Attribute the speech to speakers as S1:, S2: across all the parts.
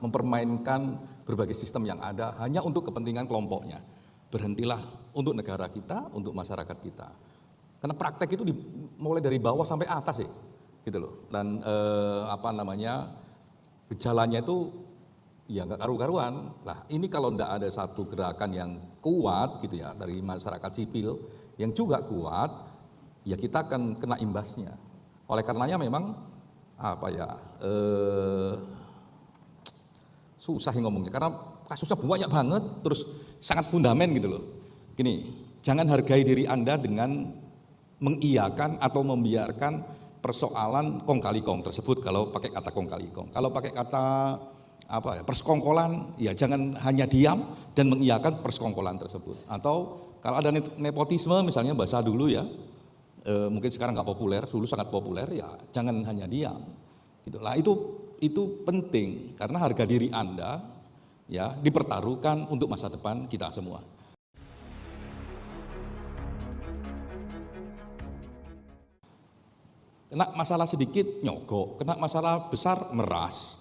S1: mempermainkan berbagai sistem yang ada hanya untuk kepentingan kelompoknya. Berhentilah untuk negara kita, untuk masyarakat kita. Karena praktek itu mulai dari bawah sampai atas gitu loh. Dan gejalanya itu ya nggak karu-karuan. Nah ini kalau tidak ada satu gerakan yang kuat gitu ya dari masyarakat sipil yang juga kuat, ya kita akan kena imbasnya. Oleh karenanya memang susah ngomongnya karena kasusnya banyak banget, terus sangat fundament gitu loh. Gini, jangan hargai diri Anda dengan mengiyakan atau membiarkan persoalan kong kali kong tersebut kalau pakai kata kong kali kong. Kalau pakai kata persekongkolan, ya jangan hanya diam dan mengiyakan persekongkolan tersebut. Atau kalau ada nepotisme misalnya bahasa dulu ya, mungkin sekarang nggak populer, dulu sangat populer, ya jangan hanya diam. Gitulah itu penting karena harga diri Anda ya dipertaruhkan untuk masa depan kita semua. Kena masalah sedikit nyogok, kena masalah besar meras.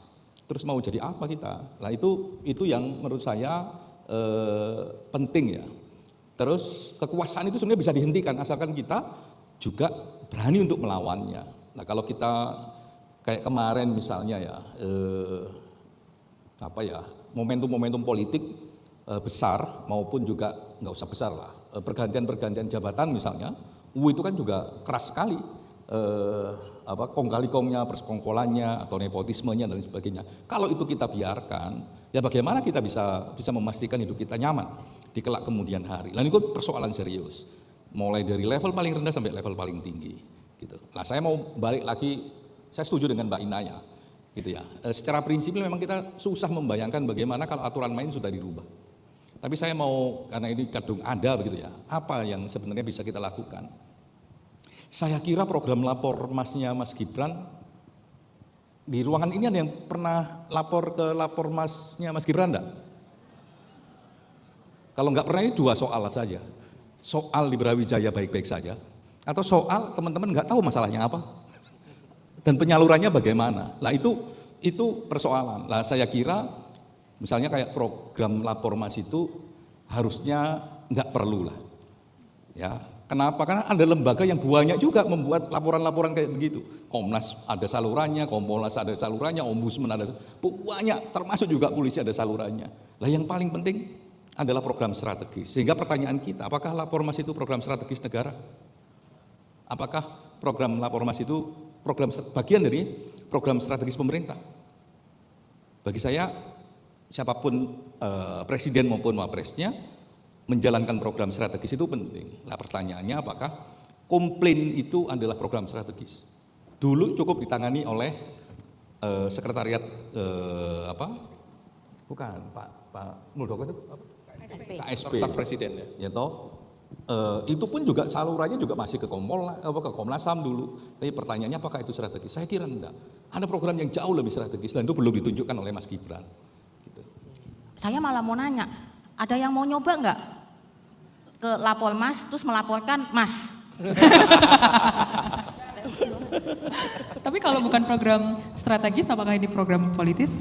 S1: Terus mau jadi apa kita? Nah itu yang menurut saya penting ya. Terus kekuasaan itu sebenarnya bisa dihentikan asalkan kita juga berani untuk melawannya. Nah kalau kita kayak kemarin misalnya ya momentum-momentum politik besar maupun juga nggak usah besar lah, pergantian jabatan misalnya, itu kan juga keras sekali. Kong kali kongnya, persekongkolannya atau nepotismenya dan sebagainya. Kalau itu kita biarkan, ya bagaimana kita bisa memastikan hidup kita nyaman di kelak kemudian hari. Lalu itu persoalan serius, mulai dari level paling rendah sampai level paling tinggi. Gitu. Nah saya mau balik lagi, saya setuju dengan Mbak Inaya, gitu ya. Secara prinsip memang kita susah membayangkan bagaimana kalau aturan main sudah dirubah. Tapi saya mau, karena ini kadung ada begitu ya, apa yang sebenarnya bisa kita lakukan? Saya kira program lapor masnya Mas Gibran, di ruangan ini ada yang pernah lapor ke lapor masnya Mas Gibran enggak? Kalau enggak pernah, ini dua soal saja. Soal di Brawijaya baik-baik saja, atau soal teman-teman enggak tahu masalahnya apa dan penyalurannya bagaimana. Nah itu persoalan. Nah saya kira misalnya kayak program lapor mas itu harusnya enggak perlu lah. Ya. Kenapa? Karena ada lembaga yang banyak juga membuat laporan-laporan kayak begitu. Komnas ada salurannya, Kompolnas ada salurannya, Ombudsman ada, banyak, termasuk juga polisi ada salurannya. Lah yang paling penting adalah program strategis. Sehingga pertanyaan kita, apakah lapor mas itu program strategis negara? Apakah program lapor mas itu bagian dari program strategis pemerintah? Bagi saya, siapapun presiden maupun wapresnya, menjalankan program strategis itu penting. Nah pertanyaannya apakah komplain itu adalah program strategis? Dulu cukup ditangani oleh sekretariat Pak Muldoko itu KSP, staf presiden ya. Itu pun juga salurannya juga masih ke Komnas HAM dulu. Tapi pertanyaannya apakah itu strategis? Saya kira enggak. Ada program yang jauh lebih strategis dan itu belum ditunjukkan oleh Mas Gibran. Gitu.
S2: Saya malah mau nanya, ada yang mau nyoba enggak ke lapor mas terus melaporkan mas?
S3: Tapi kalau bukan program strategis, apakah ini program politis?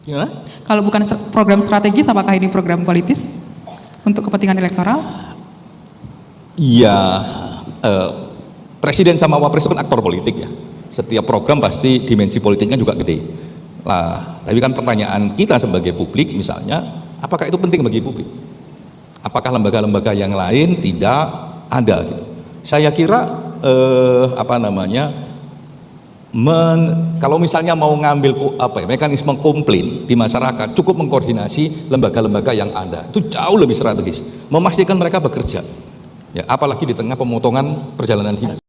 S1: Gimana?
S3: Kalau bukan program strategis, apakah ini program politis untuk kepentingan elektoral?
S1: Iya, presiden sama wapres itu kan aktor politik ya. Setiap program pasti dimensi politiknya juga gede. Lah, tapi kan pertanyaan kita sebagai publik misalnya, apakah itu penting bagi publik? Apakah lembaga-lembaga yang lain tidak ada? Gitu. Saya kira kalau misalnya mau ngambil mekanisme komplain di masyarakat, cukup mengkoordinasi lembaga-lembaga yang ada. Itu jauh lebih strategis, memastikan mereka bekerja. Ya, apalagi di tengah pemotongan perjalanan dinas.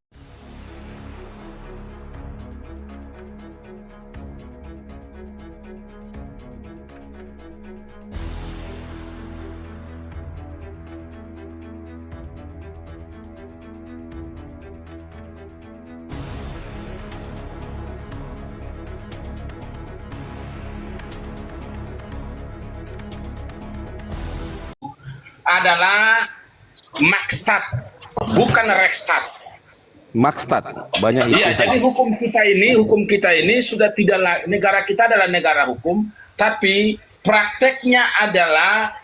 S4: Adalah Maxstart, bukan Rekstart. Makstat banyak itu.
S5: Iya, jadi hukum kita ini sudah tidak, negara kita adalah negara hukum, tapi prakteknya adalah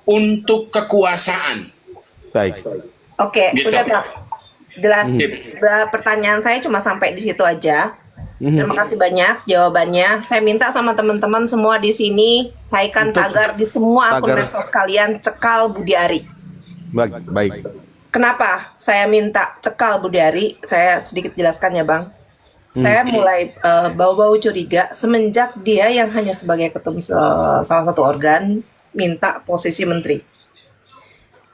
S5: untuk kekuasaan.
S4: Baik.
S6: Oke,
S5: Gitu.
S6: udah Bang. Jelas.
S5: Sip.
S6: Pertanyaan saya cuma sampai di situ aja. Terima kasih banyak jawabannya. Saya minta sama teman-teman semua di sini, taikan tagar di semua akun
S4: tagar.
S6: medsos kalian, cekal Budi Ari.
S4: Baik.
S6: Kenapa saya minta cekal Budi Ari? Saya sedikit jelaskan ya Bang. Saya mulai bau-bau curiga semenjak dia yang hanya sebagai ketum salah satu organ minta posisi menteri.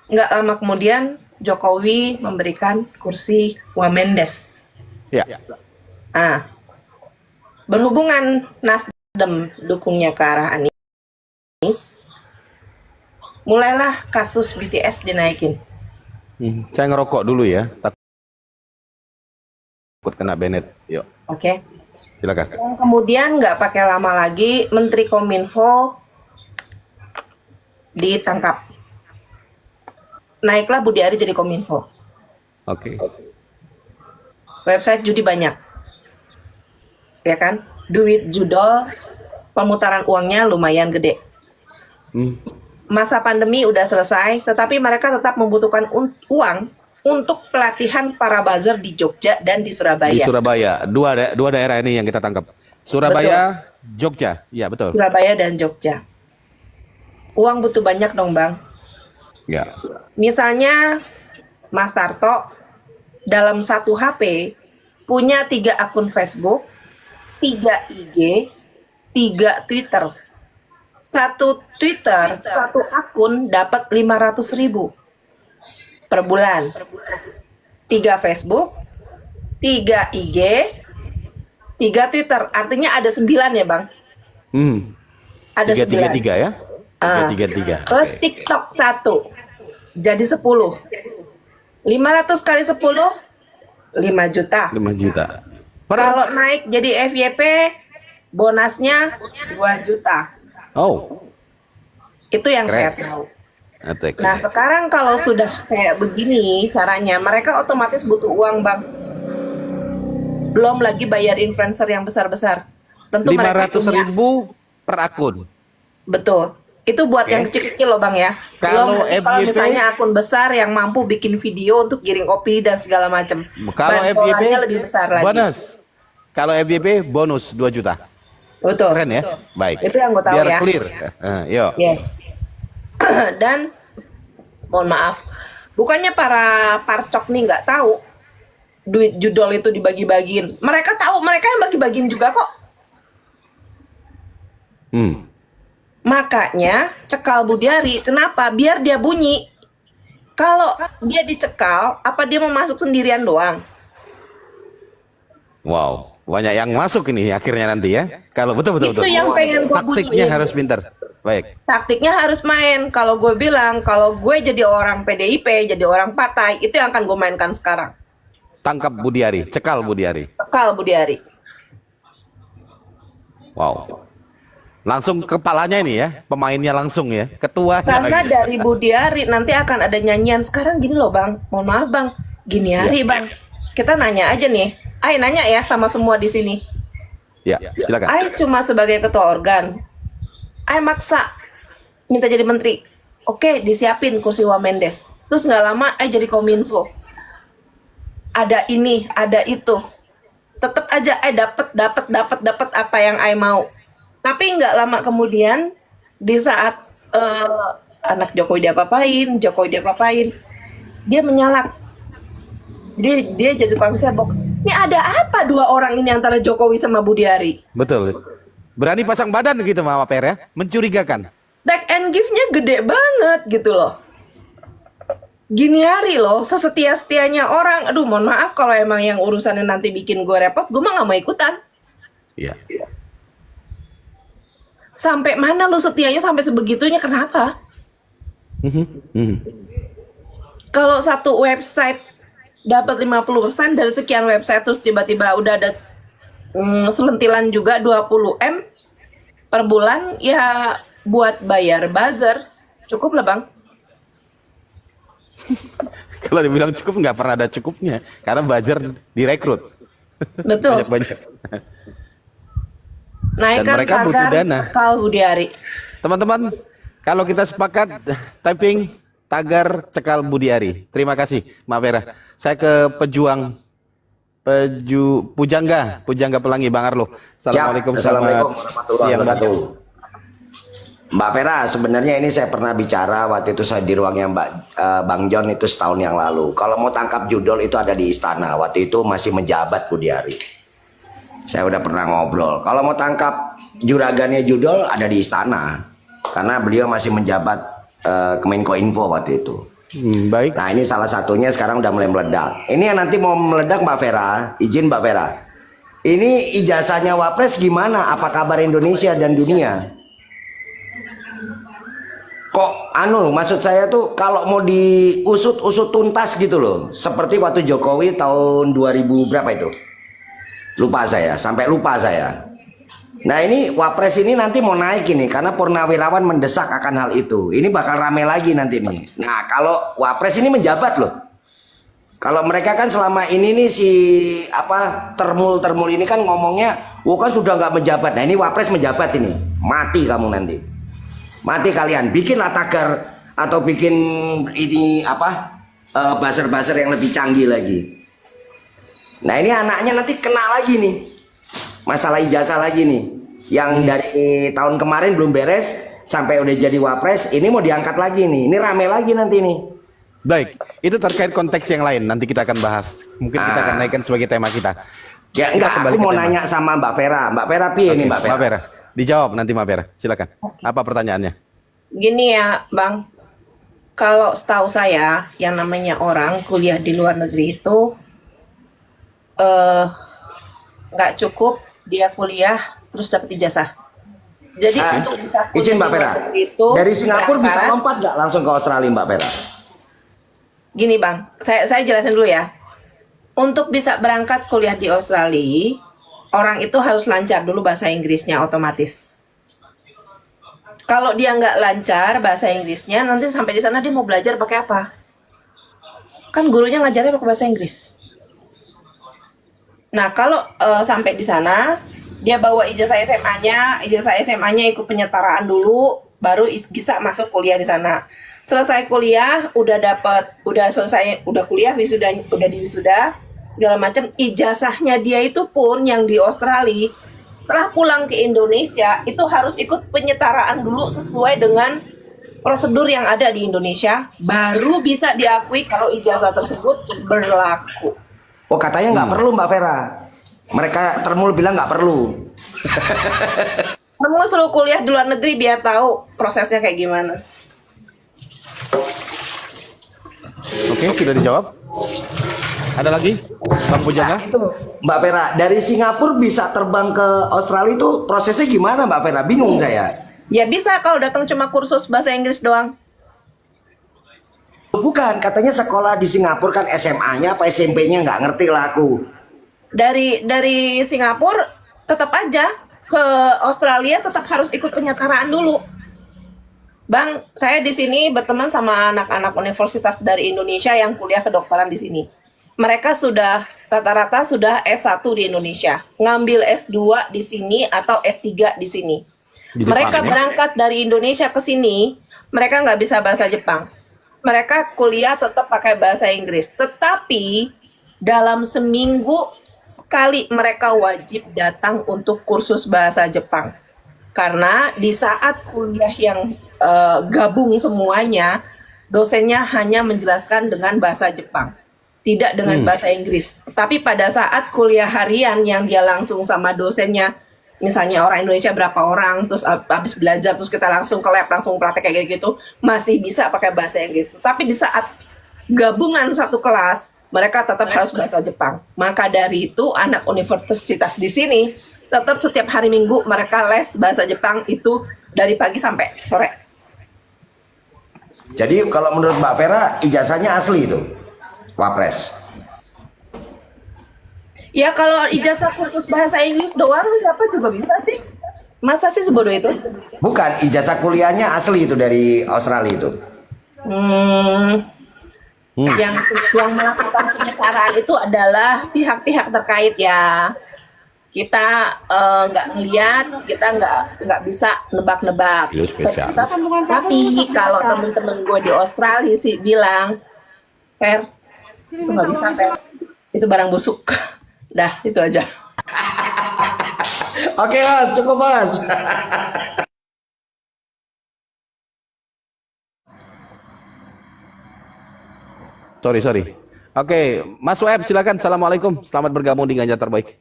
S6: Nggak lama kemudian Jokowi memberikan kursi Wamendes.
S4: Ya.
S6: Ah, berhubungan Nasdem dukungnya ke arah Anies, mulailah kasus BTS dinaikin.
S4: Saya ngerokok dulu ya. Takut kena Bennett. Yuk,
S6: Oke.
S4: silakan.
S6: Dan kemudian nggak pakai lama lagi Menteri Kominfo ditangkap. Naiklah Budi Ari jadi Kominfo.
S4: Oke.
S6: Website judi banyak. Ya kan? Duit judol, pemutaran uangnya lumayan gede. Masa pandemi udah selesai, tetapi mereka tetap membutuhkan uang untuk pelatihan para buzzer di Jogja dan di Surabaya.
S4: Di Surabaya, dua daerah ini yang kita tangkap. Surabaya, Jogja. Iya, betul.
S6: Surabaya dan Jogja. Uang butuh banyak dong, Bang.
S4: Ya.
S6: Misalnya Mas Tarto dalam satu HP punya 3 akun Facebook, 3 IG, 3 Twitter. Satu Twitter, satu akun dapat 500.000 per bulan. 3 Facebook, 3 IG, 3 Twitter. Artinya ada 9 ya, Bang? Ada 9.
S4: 3 ya? 3.
S6: Plus TikTok 1. Jadi 10. 500 kali 10, 5 juta.
S4: 5 juta.
S6: Kalau naik jadi FYP, bonusnya 2 juta.
S4: Oh.
S6: Itu yang
S4: Keren.
S6: saya tahu.
S4: Atek.
S6: Nah sekarang kalau sudah kayak begini caranya, mereka otomatis butuh uang, Bang. Belum lagi bayar influencer yang besar-besar. Tentu mereka
S4: 500.000 per akun.
S6: Betul. Itu buat yang kecil-kecil loh, Bang ya.
S4: Kalau
S6: Belum kalau
S4: FYP?
S6: misalnya akun besar yang mampu bikin video untuk giring opini dan segala macam.
S4: Kalau FYP
S6: Bantuannya lebih besar lagi.
S4: bonus. Kalau FYP bonus 2 juta.
S6: Betul.
S4: Keren ya? Baik.
S6: Itu yang gue tahu
S4: Biar
S6: ya.
S4: clear. Yuk.
S6: Yes. Dan mohon maaf, bukannya para parcok nih nggak tahu duit judol itu dibagi-bagiin. Mereka tahu, mereka yang bagi-bagiin juga kok. Makanya cekal Budi Ari. Kenapa? Biar dia bunyi. Kalau dia dicekal, apa dia mau masuk sendirian doang?
S4: Wow, banyak yang masuk ini akhirnya nanti ya. Kalau betul.
S6: Itu yang pengen gua
S4: Taktiknya
S6: bunyiin.
S4: harus pintar. Baik.
S6: Taktiknya harus main. Kalau gue bilang, kalau gue jadi orang PDIP, jadi orang partai, itu yang akan gue mainkan sekarang.
S4: Tangkap Budi Ari, cekal Budi Ari.
S6: Cekal Budi Ari.
S4: Wow. Langsung kepalanya ini ya, pemainnya langsung ya, ketuanya.
S6: Karena
S4: lagi.
S6: dari Budi Ari nanti akan ada nyanyian. Sekarang gini loh Bang, mohon maaf Bang, gini Ari Bang. Kita nanya aja nih, Ai nanya ya sama semua di sini.
S4: Ya, silakan.
S6: Ai cuma sebagai ketua organ, Ai maksa minta jadi menteri. Oke, disiapin kursi Wamendes. Terus nggak lama Ai jadi Kominfo. Ada ini, ada itu. Tetap aja Ai dapat apa yang Ai mau. Tapi nggak lama kemudian di saat anak Jokowi diapa-apain, dia menyalak. Jadi dia jadi tukang cebok. Ini ada apa 2 orang ini antara Jokowi sama Budi Ari?
S4: Betul. Berani pasang badan gitu Mama Per ya, mencurigakan.
S6: Take and give-nya gede banget gitu loh. Gini Ari loh, sesetia-setianya orang. Aduh mohon maaf kalau emang yang urusannya nanti bikin gue repot, gue mah gak mau ikutan.
S4: Iya.
S6: Sampai mana lu setianya sampai sebegitunya, kenapa? Kalau satu website dapat 50% dari sekian website, terus tiba-tiba udah ada selentilan juga 20 M per bulan, ya buat bayar buzzer cukup lah Bang.
S4: Kalau dibilang cukup nggak pernah ada cukupnya karena buzzer direkrut.
S6: Betul.
S4: Banyak-banyak.
S6: Naikkan
S4: Dan mereka butuh dana.
S6: Cekal Budi Ari.
S4: Teman-teman, kalau kita sepakat typing tagar cekal Budi Ari. Terima kasih, Mbak Vera. Saya ke Pujangga Pelangi, Bang Arlo. Assalamualaikum,
S7: Assalamualaikum
S4: selamat
S7: warahmatullahi
S4: siang, Bang.
S7: wabarakatuh. Mbak Vera, sebenarnya ini saya pernah bicara waktu itu saya di ruangnya Bang John itu setahun yang lalu. Kalau mau tangkap judul itu ada di istana. Waktu itu masih menjabat Budi Ari. Saya udah pernah ngobrol. Kalau mau tangkap juragannya judul ada di istana. Karena beliau masih menjabat Kemenkominfo waktu itu.
S4: Baik.
S7: Nah ini salah satunya sekarang udah mulai meledak. Ini yang nanti mau meledak Mbak Vera, izin Mbak Vera. Ini ijazahnya Wapres gimana? Apa kabar Indonesia dan dunia? Kok maksud saya tuh kalau mau diusut-usut tuntas gitu loh. Seperti waktu Jokowi tahun 2000 berapa itu? Lupa saya, sampai lupa saya. Nah ini Wapres ini nanti mau naik ini karena Purnawirawan mendesak akan hal itu. Ini bakal rame lagi nanti nih. Nah kalau Wapres ini menjabat loh. Kalau mereka kan selama ini nih termul ini kan ngomongnya, kan sudah nggak menjabat. Nah ini Wapres menjabat ini, mati kamu nanti. Mati kalian, bikinlah tagar atau bikin ini buzzer-buzzer yang lebih canggih lagi. Nah ini anaknya nanti kena lagi nih, masalah ijazah lagi nih, yang dari tahun kemarin belum beres sampai udah jadi Wapres, ini mau diangkat lagi nih, ini rame lagi nanti nih.
S4: Baik, itu terkait konteks yang lain, nanti kita akan bahas. Mungkin kita akan naikkan sebagai tema kita.
S7: Ya enggak, aku mau nanya sama Mbak Vera. Mbak Vera ini Mbak Vera.
S4: Mbak Vera, dijawab nanti Mbak Vera, silakan. Apa pertanyaannya?
S6: Gini ya, Bang. Kalau setahu saya, yang namanya orang kuliah di luar negeri itu nggak cukup dia kuliah terus dapat ijazah. Jadi untuk bisa kuliah
S7: izin Mbak
S6: di luar
S7: Vera,
S6: negeri itu
S7: dari Singapura bisa
S6: berangkat-
S7: lompat nggak langsung ke Australia Mbak Vera?
S6: Gini Bang, saya jelasin dulu ya. Untuk bisa berangkat kuliah di Australia, orang itu harus lancar dulu bahasa Inggrisnya otomatis. Kalau dia nggak lancar bahasa Inggrisnya, nanti sampai di sana dia mau belajar pakai apa? Kan gurunya ngajarnya pakai bahasa Inggris. Nah, kalau sampai di sana, dia bawa ijazah SMA-nya ikut penyetaraan dulu, baru bisa masuk kuliah di sana. Selesai kuliah, udah kuliah, udah di wisuda, segala macam, ijazahnya dia itu pun yang di Australia, setelah pulang ke Indonesia, itu harus ikut penyetaraan dulu sesuai dengan prosedur yang ada di Indonesia, baru bisa diakui kalau ijazah tersebut berlaku.
S7: Oh katanya nggak perlu Mbak Vera. Mereka termul bilang nggak perlu.
S6: Kamu suruh kuliah di luar negeri biar tahu prosesnya kayak gimana.
S4: Oke, sudah dijawab. Ada lagi, Bang Pujangga?
S7: Itu Mbak Vera, dari Singapura bisa terbang ke Australia itu prosesnya gimana Mbak Vera? Bingung saya.
S6: Ya bisa kalau datang cuma kursus bahasa Inggris doang.
S7: Bukan, katanya sekolah di Singapura kan SMA-nya apa SMP-nya nggak ngerti lah aku.
S6: Dari Singapura tetap aja ke Australia tetap harus ikut penyetaraan dulu. Bang, saya di sini berteman sama anak-anak universitas dari Indonesia yang kuliah kedokteran di sini. Mereka sudah rata-rata sudah S1 di Indonesia, ngambil S2 di sini atau S3 di sini.
S4: Di Jepang,
S6: Mereka
S4: ya?
S6: berangkat dari Indonesia ke sini, mereka nggak bisa bahasa Jepang. Mereka kuliah tetap pakai bahasa Inggris. Tetapi dalam seminggu sekali mereka wajib datang untuk kursus bahasa Jepang. Karena di saat kuliah yang gabung semuanya, dosennya hanya menjelaskan dengan bahasa Jepang, tidak dengan bahasa Inggris. Tapi pada saat kuliah harian yang dia langsung sama dosennya, misalnya orang Indonesia berapa orang, terus habis belajar, terus kita langsung ke lab, langsung praktek kayak gitu, masih bisa pakai bahasa Inggris. Tapi di saat gabungan satu kelas, mereka tetap harus bahasa Jepang. Maka dari itu, anak universitas di sini, tetap setiap hari Minggu mereka les bahasa Jepang itu dari pagi sampai sore.
S7: Jadi kalau menurut Mbak Vera ijazahnya asli itu, Wapres.
S6: Ya kalau ijazah kursus bahasa Inggris doang siapa juga bisa sih. Masa sih sebodoh itu?
S7: Bukan, ijazah kuliahnya asli itu dari Australia itu.
S6: Yang melakukan penyetaraan itu adalah pihak-pihak terkait ya. Kita nggak ngeliat, kita nggak bisa nebak-nebak. Tapi kalau temen-temen gue di Australia sih bilang, Fer, itu nggak bisa, Fer. Itu barang busuk. Dah, itu aja.
S7: Oke Mas, cukup Mas.
S4: Sorry. Oke, Mas Web silakan. Assalamualaikum. Selamat bergabung di Ganjar Terbaik.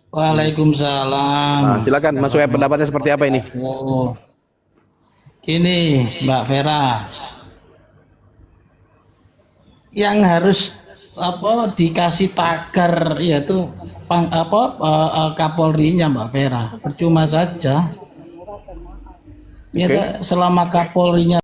S8: Waalaikumsalam.
S4: Nah, silakan Mas Web, pendapatnya seperti apa ini?
S8: Oh, ini Mbak Vera, yang harus dikasih tagar yaitu Kapolrinya Mbak Vera. Percuma saja. Ya, selama Kapolrinya